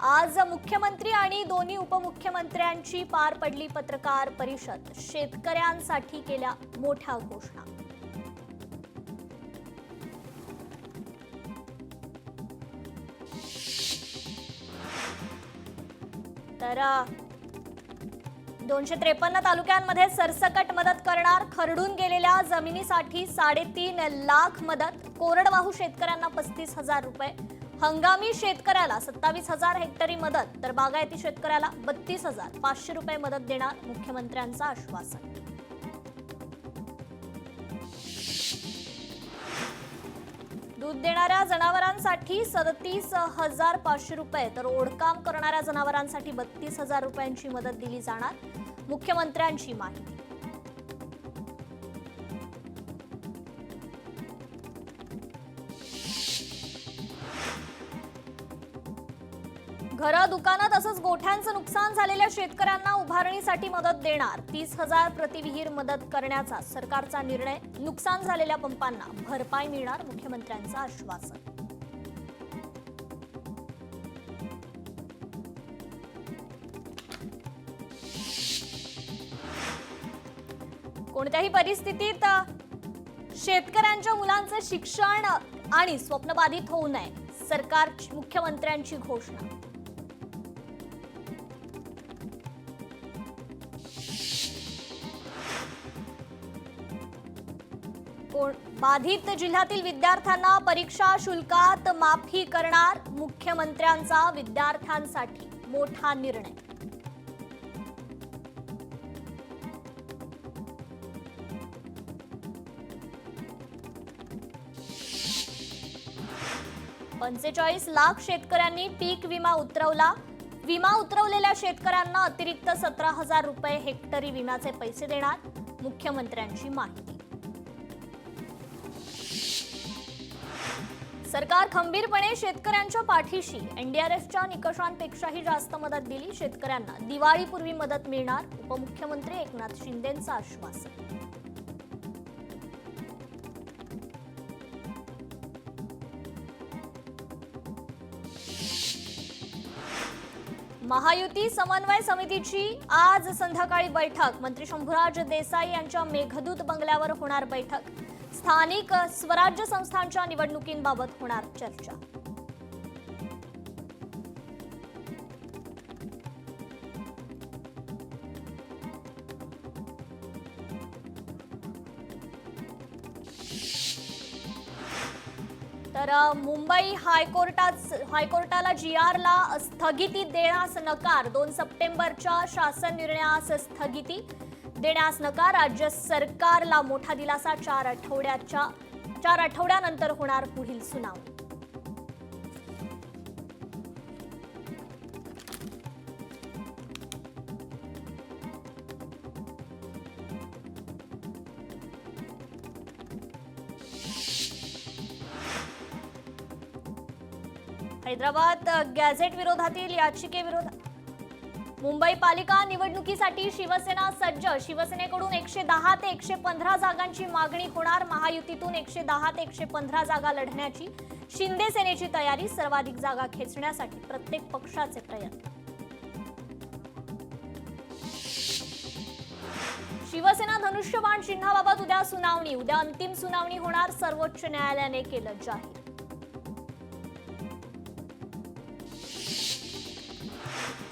आज मुख्यमंत्री आणि दोन्ही उपमुख्यमंत्र्यांची पार पडली पत्रकार परिषद। शेतकऱ्यांसाठी केल्या मोठ्या घोषणा। तर 253 तालुक्यांमध्ये सरसकट मदत करणार। खरडून गेलेल्या जमिनीसाठी 3.5 लाख मदत। कोरडवाहू शेतकऱ्यांना 35,000 रुपये। हंगामी शेतकऱ्याला 27,000 हेक्टरी मदत, तर बागायती शेतकऱ्याला 32,500 रुपये मदत देणार मुख्यमंत्र्यांचं आश्वासन। दूध देणाऱ्या जनावरांसाठी 37,500 रुपये, तर ओढकाम करणाऱ्या जनावरांसाठी 32,000 रुपयांची मदत दिली जाणार मुख्यमंत्र्यांची माहिती। घरं, दुकानं तसंच गोठ्यांचं नुकसान झालेल्या शेतकऱ्यांना उभारणीसाठी मदत देणार। 30,000 प्रतिविहीर मदत करण्याचा सरकारचा निर्णय। नुकसान झालेल्या पंपांना भरपाई मिळणार मुख्यमंत्र्यांचं आश्वासन। कोणत्याही परिस्थितीत शेतकऱ्यांच्या मुलांचे शिक्षण आणि स्वप्न बाधित होऊ नये, सरकार मुख्यमंत्र्यांची घोषणा। बाधित जिल्ह्यातील विद्यार्थ्यांना परीक्षा शुल्कात माफी करणार मुख्यमंत्र्यांचा विद्यार्थ्यांसाठी मोठा निर्णय। $45 लाख शेतकऱ्यांनी पीक विमा उतरवला। विमा उतरवलेल्या शेतकऱ्यांना अतिरिक्त 17,000 रुपये हेक्टरी विम्याचे पैसे देणार मुख्यमंत्र्यांची माहिती। सरकार खंबीरपणे शेतकऱ्यांच्या पाठीशी। एनडीआरएफच्या निकषांपेक्षाही जास्त मदत दिली शेतकऱ्यांना। दिवाळीपूर्वी मदत मिळणार उपमुख्यमंत्री एकनाथ शिंदेंचं आश्वासन। महायुती समन्वय समितीची आज संध्याकाळी बैठक। मंत्री शंभूराज देसाई यांच्या मेघदूत बंगल्यावर होणार बैठक। स्थानिक स्वराज्य संस्थांच्या निवडणुकींबाबत होणार चर्चा। तर मुंबई हायकोर्टाला जीआरला स्थगिती देण्यास नकार। 2 सप्टेंबरच्या शासन निर्णयास स्थगिती देण्यास नकार। राज्य सरकारला मोठा दिलासा। 4 आठवड्यानंतर होणार पुढील सुनावणी। हैदराबाद गॅझेट विरोधातील याचिकेविरोधात मुंबई पालिका निवडणुकीसाठी शिवसेना सज्ज। शिवसेनेकडून 110 ते 115 जागांची मागणी होणार। महायुतीतून 110 ते 115 जागा लढण्याची शिंदे सेनेची तयारी। सर्वाधिक जागा खेचण्यासाठी प्रत्येक पक्षाचे प्रयत्न। शिवसेना धनुष्यबाण चिन्हाबाबत उद्या सुनावणी। उद्या अंतिम सुनावणी होणार, सर्वोच्च न्यायालयाने केलं जाहीर।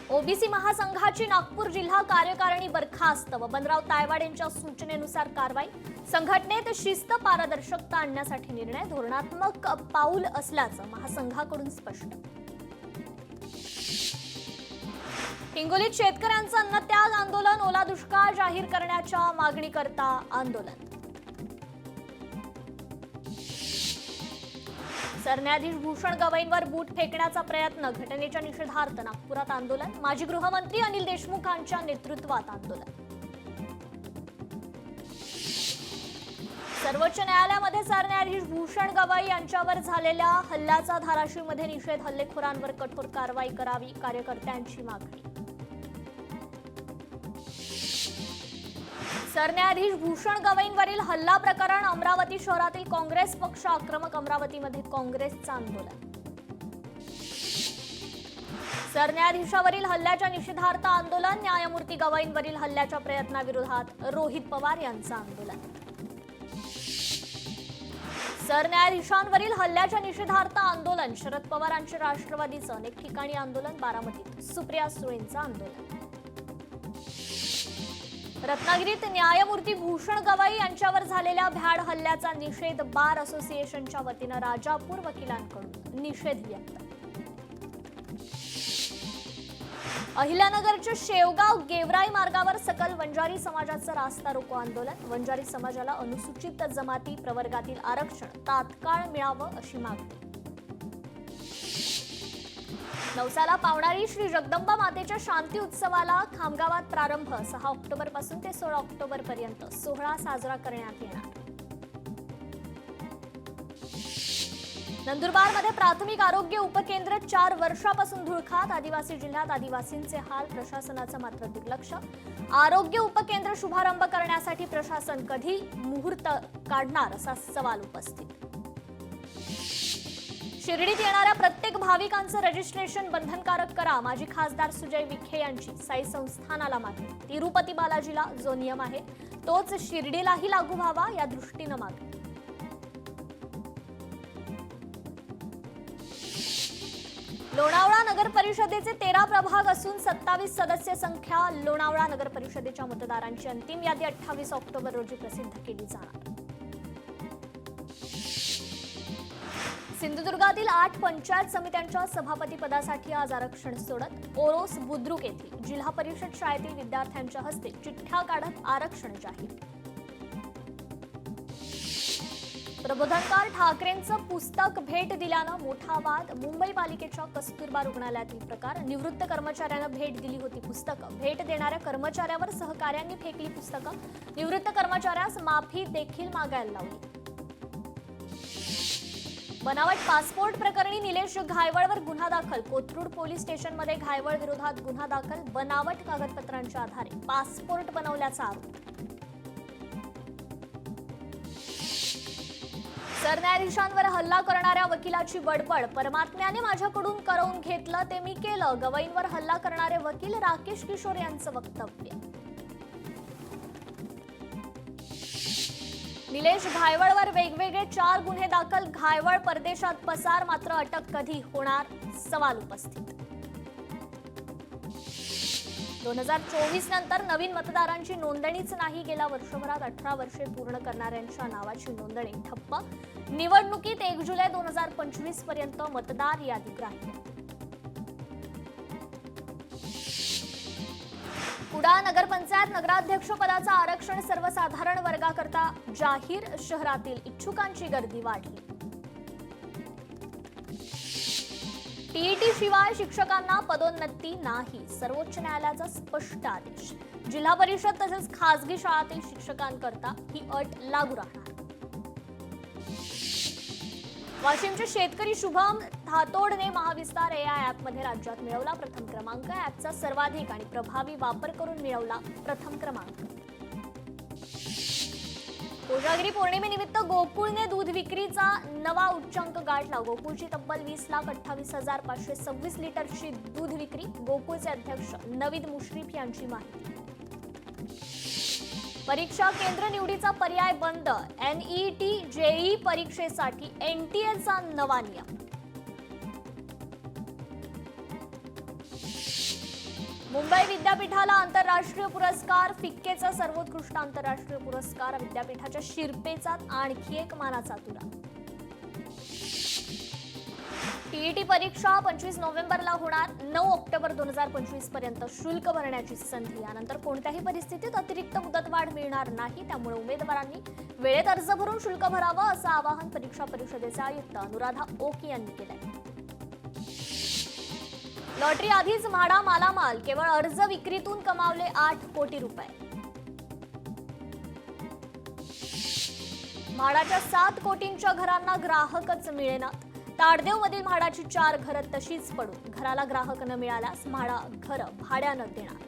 ओबीसी महासंघाची नागपूर जिल्हा कार्यकारिणी बरखास्त। बबनराव तायवाड यांच्या सूचनेनुसार कारवाई। संघटनेत शिस्त, पारदर्शकता आणण्यासाठी निर्णय धोरणात्मक पाऊल असल्याचं महासंघाकडून स्पष्ट। हिंगोलीत शेतकऱ्यांचं अन्नत्याग आंदोलन। ओला दुष्काळ जाहीर करण्याच्या मागणीकरता आंदोलन। सरन्यायाधीश भूषण गवईंवर बूट फेकण्याचा प्रयत्न। घटनेच्या निषेधार्थ नागपुरात आंदोलन। माजी गृहमंत्री अनिल देशमुखांच्या नेतृत्वात आंदोलन। सर्वोच्च न्यायालयामध्ये सरन्यायाधीश भूषण गवई यांच्यावर झालेल्या हल्ल्याचा धाराशिवमध्ये निषेध। हल्लेखोरांवर कठोर कारवाई करावी, कार्यकर्त्यांची मागणी। सरन्यायाधीश भूषण गवईंवरील हल्ला प्रकरण। अमरावती शहरातील काँग्रेस पक्ष आक्रमक। अमरावतीमध्ये काँग्रेसचं आंदोलन। सरन्यायाधीशावरील हल्ल्याच्या निषेधार्थ आंदोलन, न्यायमूर्ती गवईंवरील हल्ल्याच्या प्रयत्नाविरोधात रोहित पवार यांचं आंदोलन. सरन्यायाधीशांवरील हल्ल्याच्या निषेधार्थ आंदोलन, शरद पवारांचे राष्ट्रवादीचं अनेक ठिकाणी आंदोलन, बारामतीत सुप्रिया सुळेंचं आंदोलन. रत्नागिरीत न्यायमूर्ती भूषण गवई यांच्यावर झालेल्या भ्याड हल्ल्याचा निषेध, बार असोसिएशनच्या वतीनं राजापूर वकिलांकडून निषेध व्यक्त. अहिल्यानगरच्या शेवगाव गेवराई मार्गावर सकल वंजारी समाजाचं रास्ता रोको आंदोलन, वंजारी समाजाला अनुसूचित जमाती प्रवर्गातील आरक्षण तात्काळ मिळावं अशी मागणी. नवसाला पावणारी श्री जगदंबा मातेच्या शांती उत्सवाला खामगावात प्रारंभ, 6 ऑक्टोबर पासून ते 16 ऑक्टोबर पर्यंत सोहळा साजरा करण्यात येणार. नंदुरबारमध्ये प्राथमिक आरोग्य उपकेंद्र 4 वर्षापासून धुळखात, आदिवासी जिल्ह्यात आदिवासींचे हाल, प्रशासनाचं मात्र दुर्लक्ष. आरोग्य उपकेंद्र शुभारंभ करण्यासाठी प्रशासन कधी मुहूर्त काढणार असा सवाल उपस्थित. शिर्डीत येणाऱ्या प्रत्येक भाविकांचं रजिस्ट्रेशन बंधनकारक करा, माजी खासदार सुजय विखे यांची साई संस्थानाला मागणी. तिरुपती बालाजीला जो नियम आहे तोच शिर्डीलाही लागू व्हावा या दृष्टीनं मागणी. लोणावळा नगर परिषदेचे 13 प्रभाग असून 27 सदस्य संख्या. लोणावळा नगर परिषदेच्या मतदारांची अंतिम यादी 28 ऑक्टोबर रोजी प्रसिद्ध केली जाणार. सिंधुदुर्गातील 8 पंचायत समित्यांच्या सभापती पदासाठी आज आरक्षण सोडत. ओरोस बुद्रुक येथील जिल्हा परिषद शाळेतील विद्यार्थ्यांच्या हस्ते चिठ्ठ्या काढत आरक्षण जाहीर. प्रबोधनकार ठाकरेंचं पुस्तक भेट दिल्यानं मोठा वाद. मुंबई पालिकेच्या कस्तुरबा रुग्णालयातील प्रकार, निवृत्त कर्मचाऱ्यानं भेट दिली होती पुस्तकं, भेट देणाऱ्या कर्मचाऱ्यावर सहकाऱ्यांनी फेकली पुस्तकं, निवृत्त कर्मचाऱ्यास माफी देखील मागायला लावली. बनावट पासपोर्ट प्रकरणी निलेश घायवळवर गुन्हा दाखल. कोथरूड पोलीस स्टेशनमध्ये घायवळ विरोधात गुन्हा दाखल. बनावट कागदपत्रांच्या आधारे पासपोर्ट बनवल्याचा आरोप. सरन्यायाधीशांवर हल्ला करणाऱ्या वकिलाची बडबड, परमात्म्याने माझ्याकडून करवून घेतलं ते मी केलं. गवईंवर हल्ला करणारे वकील राकेश किशोर यांचं वक्तव्य. निलेश घायवळवर वेगवेगळे 4 गुन्हे दाखल. घायवळ परदेशात पसार, मात्र अटक कधी होणार सवाल उपस्थित. 2024 नंतर नवीन मतदारांची नोंदणीच नाही. गेल्या वर्षभरात 18 वर्षे पूर्ण करणाऱ्यांच्या नावाची नोंदणी ठप्प. निवडणुकीत 1 जुलै 2025 पर्यंत मतदार यादी ग्राह्य. कुडाळ नगरपंचायत नगराध्यक्ष पदाचं आरक्षण सर्वसाधारण वर्गाकरता जाहीर. शहरातील इच्छुकांची गर्दी वाढली. टीईटी शिवाय शिक्षकांना पदोन्नती नाही, सर्वोच्च न्यायालयाचा स्पष्ट आदेश. जिल्हा परिषद तसेच खासगी शाळांतील शिक्षकांकरता ही अट लागू राहणार. वाशिमचे शेतकरी शुभम थातोडने महाविस्तार एआय ॲपमध्ये राज्यात मिळवला प्रथम क्रमांक. ॲपचा सर्वाधिक आणि प्रभावी वापर करून मिळवला प्रथम क्रमांक. कोजागिरी पौर्णिमेनिमित्त गोकुळने दूध विक्रीचा नवा उच्चांक गाठला. गोकुळची तब्बल 20,28,526 लिटरची दूध विक्री. गोकुळचे अध्यक्ष नवीद मुश्रीफ यांची माहिती. परीक्षा केंद्र निवडीचा पर्याय बंद. एनईटी जेईई परीक्षेसाठी एनटीएचा नवा नियम. मुंबई विद्यापीठाला आंतरराष्ट्रीय पुरस्कार. फिक्केचा सर्वोत्कृष्ट आंतरराष्ट्रीय पुरस्कार. विद्यापीठाच्या शिरपेचा आणखी एक मानाचा तुरा. टीईटी परीक्षा 25 नोव्हेंबरला होणार. 9 ऑक्टोबर 2025 पर्यंत शुल्क भरण्याची संधी. यानंतर कोणत्याही परिस्थितीत अतिरिक्त मुदतवाढ मिळणार नाही. त्यामुळे उमेदवारांनी वेळेत अर्ज भरून शुल्क भरावं असं आवाहन परीक्षा परिषदेचे आयुक्त अनुराधा ओक यांनी केलंय. लॉटरी आधीच म्हाडा मालामाल. केवळ अर्ज विक्रीतून कमावले 8 कोटी रुपये. म्हाडाच्या 7 कोटींच्या घरांना ग्राहकच मिळेनात. ताडदेवमधील म्हाडाची 4 घरं तशीच पडून. घराला ग्राहक न मिळाल्यास म्हाडा घरं भाड्यानं देणार.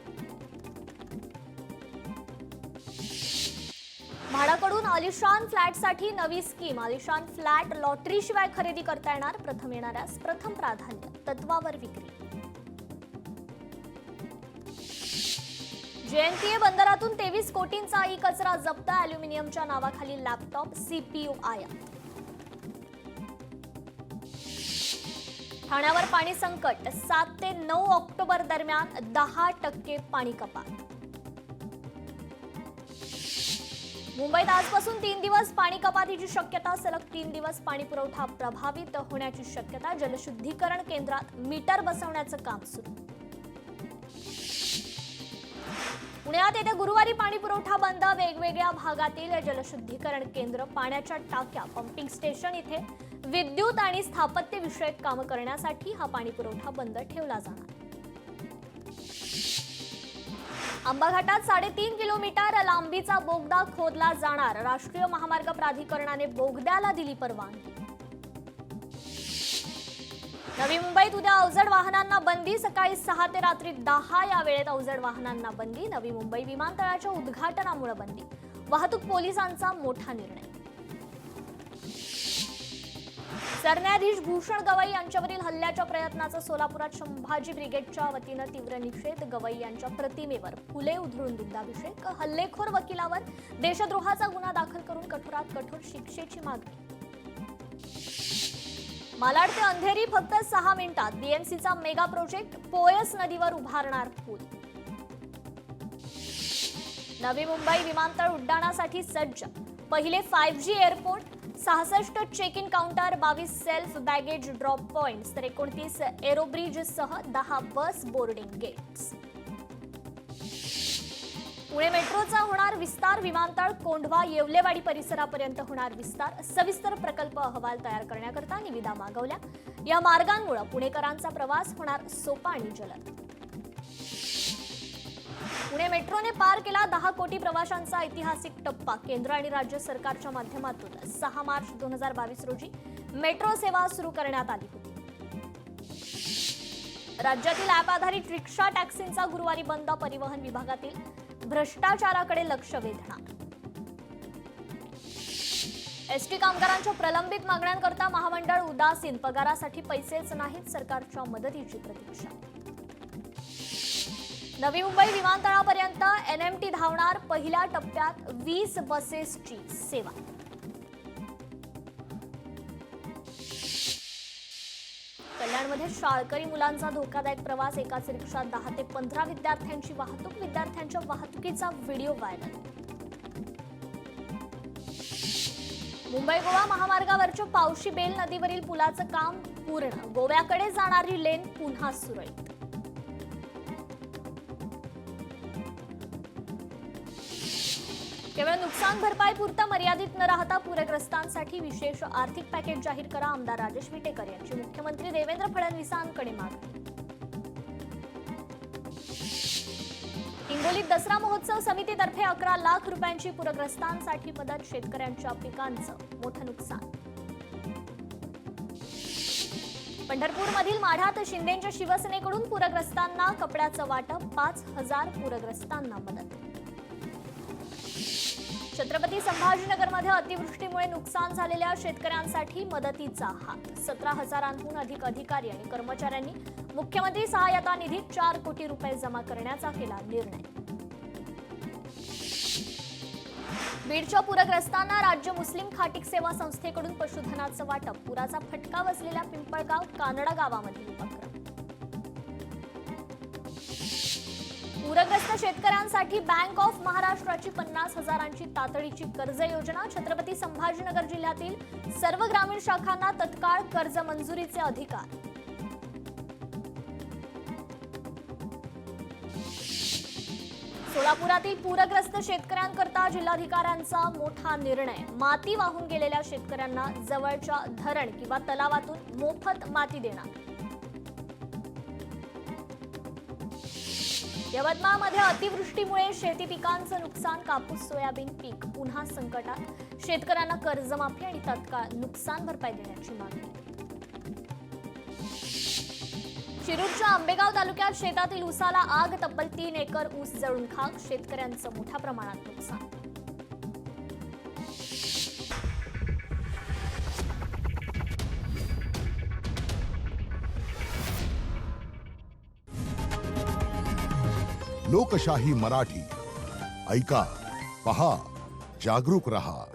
म्हाडाकडून आलिशान फ्लॅटसाठी नवी स्कीम. आलिशान फ्लॅट लॉटरीशिवाय खरेदी करता येणार. प्रथम येणाऱ्यास प्रथम प्राधान्य तत्वावर विक्री. जेएनपीए बंदरातून 23 कोटींचा ई कचरा जप्त, अॅल्युमिनियमच्या नावाखाली लॅपटॉप, सीपीयू आयात. ठाण्यावर पाणी संकट, 7 ते 9 ऑक्टोबर दरम्यान 10% पाणी कपात. मुंबईत आजपासून 3 दिवस पाणी कपातीची शक्यता, सलग 3 दिवस पाणी पुरवठा प्रभावित होण्याची शक्यता. जलशुद्धीकरण केंद्रात मीटर बसवण्याचं काम सुरू. पुण्यात येत्या गुरुवारी पाणी पुरवठा बंद, वेगवेगळ्या भागातील जलशुद्धीकरण केंद्र, पाण्याच्या टाक्या, पंपिंग स्टेशन इथे विद्युत आणि स्थापत्य विषयक कामं करण्यासाठी हा पाणी पुरवठा बंद ठेवला जाणार. आंबा घाटात 3.5 किलोमीटर लांबीचा बोगदा खोदला जाणार, राष्ट्रीय महामार्ग प्राधिकरणाने बोगद्याला दिली परवानगी. नवी मुंबईत उद्या अवजड वाहनांना बंदी, सकाळी 6 ते रात्री 10 या वेळेत अवजड वाहनांना बंदी. नवी मुंबई विमानतळाच्या उद्घाटनामुळे बंदी, वाहतूक पोलिसांचा मोठा निर्णय. सरन्यायाधीश भूषण गवई यांच्यावरील हल्ल्याच्या प्रयत्नाचा सोलापुरात संभाजी ब्रिगेडच्या वतीनं तीव्र निषेध. गवई यांच्या प्रतिमेवर फुले उधळून दुग्धाभिषेक. हल्लेखोर वकिलावर देशद्रोहाचा गुन्हा दाखल करून कठोरात कठोर शिक्षेची मागणी. मालाड ते अंधेरी फक्त 6 मिनिटात, बीएमसीचा मेगा प्रोजेक्ट, पोयस नदीवर उभारणार पूल. नवी मुंबई विमानतळ उड्डाणासाठी सज्ज, पहिले 5G airport, 66 check in counter, 22 self baggage drop points, तर 29 एरोब्रिज सह 10 बस बोर्डिंग गेट्स. पुणे मेट्रोचा होणार विस्तार, विमानतळ कोंढवा येवलेवाडी परिसरापर्यंत होणार विस्तार. सविस्तर प्रकल्प अहवाल तयार करण्याकरता निविदा मागवल्या. या मार्गांमुळे पुणेकरांचा प्रवास होणार सोपा आणि जलद. पुणे मेट्रोने पार केला 10 कोटी प्रवाशांचा ऐतिहासिक टप्पा. केंद्र आणि राज्य सरकारच्या माध्यमातून 6 मार्च 2022 रोजी मेट्रो सेवा सुरू करण्यात आली होती. राज्यातील ॲप आधारित रिक्षा टॅक्सींचा गुरुवारी बंद, परिवहन विभागातील भ्रष्टाचाराकडे लक्ष वेधणार. एसटी कामगारांच्या प्रलंबित मागण्यांकरता महामंडळ उदासीन, पगारासाठी पैसेच नाहीत, सरकारच्या मदतीची प्रतीक्षा. नवी मुंबई विमानतळापर्यंत एनएमटी धावणार, पहिल्या टप्प्यात 20 बसेसची सेवा. कल्याणमध्ये शाळकरी मुलांचा धोकादायक प्रवास, एकाच रिक्षात 10 ते 15 विद्यार्थ्यांची वाहतूक, विद्यार्थ्यांच्या वाहतुकीचा व्हिडिओ व्हायरल. मुंबई गोवा महामार्गावरच्या पावशी बेल नदीवरील पुलाचं काम पूर्ण, गोव्याकडे जाणारी लेन पुन्हा सुरळीत. केवळ नुकसान भरपाई पुरता मर्यादित न राहता पूरग्रस्तांसाठी विशेष आर्थिक पॅकेज जाहीर करा, आमदार राजेश विटेकर यांची मुख्यमंत्री देवेंद्र फडणवीसांकडे मागणी. हिंगोलीत दसरा महोत्सव समितीतर्फे 11 लाख रुपयांची पूरग्रस्तांसाठी मदत, शेतकऱ्यांच्या पिकांचं मोठं नुकसान. पंढरपूरमधील माढ्यात शिंदेंच्या शिवसेनेकडून पूरग्रस्तांना कपड्याचं वाटप, 5000 पूरग्रस्तांना मदत. छत्रपती संभाजीनगरमध्ये अतिवृष्टीमुळे नुकसान झालेल्या शेतकऱ्यांसाठी मदतीचा हात, 17,000हून अधिक अधिकारी आणि कर्मचाऱ्यांनी मुख्यमंत्री सहायता निधीत 4 कोटी रुपये जमा करण्याचा केला निर्णय. बीडच्या पूरग्रस्तांना राज्य मुस्लिम खाटीक सेवा संस्थेकडून पशुधनाचं वाटप, पुराचा फटका बसलेल्या पिंपळगाव कानडा गावामधील उपक्रम. पूरग्रस्त शेतकऱ्यांसाठी बँक ऑफ महाराष्ट्राची 50,000ची तातडीची कर्ज योजना, छत्रपती संभाजीनगर जिल्ह्यातील सर्व ग्रामीण शाखांना तत्काळ कर्ज मंजुरीचे अधिकार. सोलापुरातील पूरग्रस्त शेतकऱ्यांकरता जिल्हाधिकाऱ्यांचा मोठा निर्णय, माती वाहून गेलेल्या शेतकऱ्यांना जवळच्या धरण किंवा तलावातून मोफत माती देणार. यवतमाळमध्ये अतिवृष्टीमुळे शेती पिकांचं नुकसान, कापूस सोयाबीन पीक पुन्हा संकटात, शेतकऱ्यांना कर्जमाफी आणि तत्काळ नुकसान भरपाई देण्याची मागणी. शिरूरच्या आंबेगाव तालुक्यात शेतातील ऊसाला आग, तब्बल 3 एकर ऊस जळून खाक, शेतकऱ्यांचं मोठ्या प्रमाणात नुकसान. लोकशाही मराठी ऐका, पहा, जागरूक रहा.